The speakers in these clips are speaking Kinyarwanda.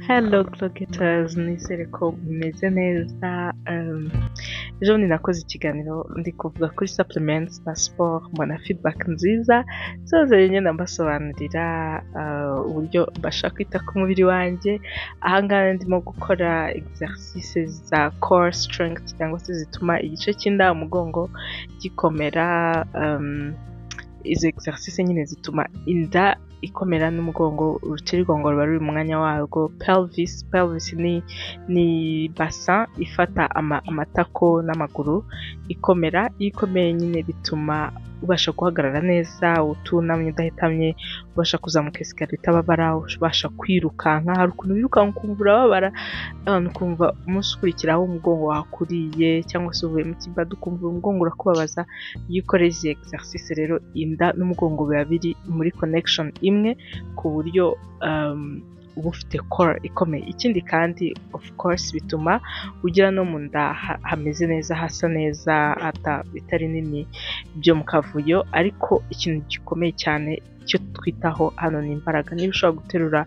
Hello Glogaters, nizere ko mumeze neza. Ejo bundi nakoze ikiganiro ndi kuvuga kuri supplements na sport, mbona feedback nziza, soze nyine mbasobanurira uburyo mbasha kwita ku mubiri wanjye. Ahangaha ndimo gukora exercices za core strength cyangwa se zituma igice cy'inda umugongo gikomera. Izo exercices nyine zituma inda ikomera n'umugongo, urutirigongo ruba ruri mu mwanya warwo. Pelvis ni bassin ifata amatako n'amaguru ikomera. Iyo ikomeye nyine bituma ubasha guhagarara neza, utunamye udahetamye, ubasha kuzamuka esikariye utababara, ubasha kwirukanka. Hari ukuntu wirukanka ukumva urababara, ukumva umunsi ukurikiraho umugongo wakuriye, cyangwa se uvuye mu kibado ukumva umugongo urakubabaza. Iyo ukoreye izi exercice rero inda n'umugongo biba biri muri connection imwe, ku buryo uba ufite core ikomeye. Ikindi kandi of course bituma ugira no mu nda hameze neza, hasa neza, bitari nini byo mu kavuyo. Ariko ikintu gikomeye cyane cyo twitaho hano ni imbaraga. Niba ushobora guterura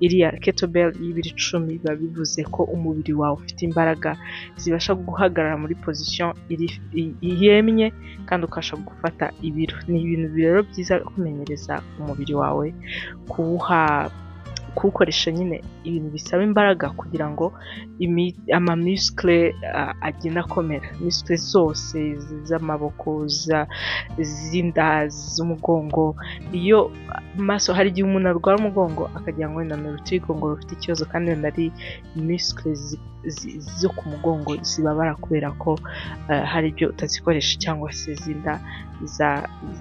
iriya kettlebell y'ibiro 10, biba bivuze ko umubiri wawe ufite imbaraga zibasha guhagarara muri position yemye kandi ukasha gufata ibiro. Ni ibintu rero byiza kumenyereza umubiri wawe, kuwukoresha nyine ibintu bisaba imbaraga kugira ngo ama muscle agenda akomera. Muscle zose z'amaboko, z'inda, z'umugongo. Iyo maso hari igihe umuntu arwara umugongo akagira ngo wenda ni urutirigongo rufite ikibazo, kandi wenda ari muscle zo ku mugongo zibabara kubera ko hari ibyo utazikoresha, cyangwa se zinda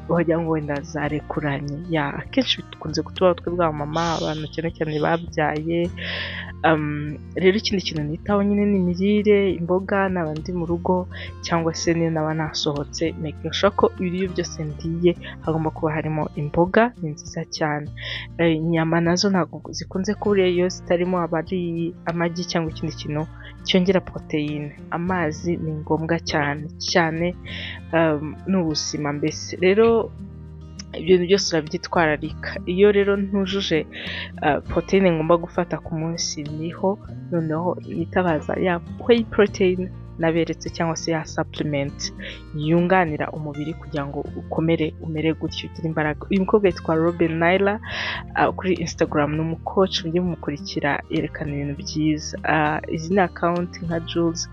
wagira ngo wenda zarekuranye. Akenshi bikunze kutubaho twebwe abamama, abantu cyane cyane babyaye. Rero ikindi kintu nitaho nyine ni imirire, imboga. Naba ndi mu rugo cyangwa se niyo naba nasohotse, making sure ko ibiryo byose ndiye hagomba kuba harimo imboga. Ni nziza cyane. Inyama nazo ntabwo zikunze kubura iyo zitarimo abari amagi cyangwa ikindi kintu cyongera proteine. Amazi ni ngombwa cyane cyane n'ubuzima mbese. Rero ibintu byose urabyitwararika. Iyo rero ntujuje proteine ngomba gufata ku munsi, niho noneho nitabaza ya whey protein naberetse, cyangwa se ya supplement yunganira umubiri kugira ngo ukomere, umere gutyo, ugire imbaraga. Uyu mukobwa yitwa Robin Naila, kuri Instagram ni umucoach, mujye mumukurikira, yerekana ibintu byiza. Izi ni account nka Jules,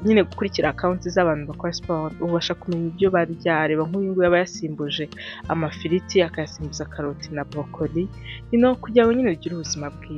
nyine gukurikira account z'abantu bakora sport ubasha kumenya ibyo barya. Reba nk'uyu nguyu aba yasimbuje amafiriti akayasimbuza karoti na broccoli, kugira ngo nyine ugire ubuzima bwiza.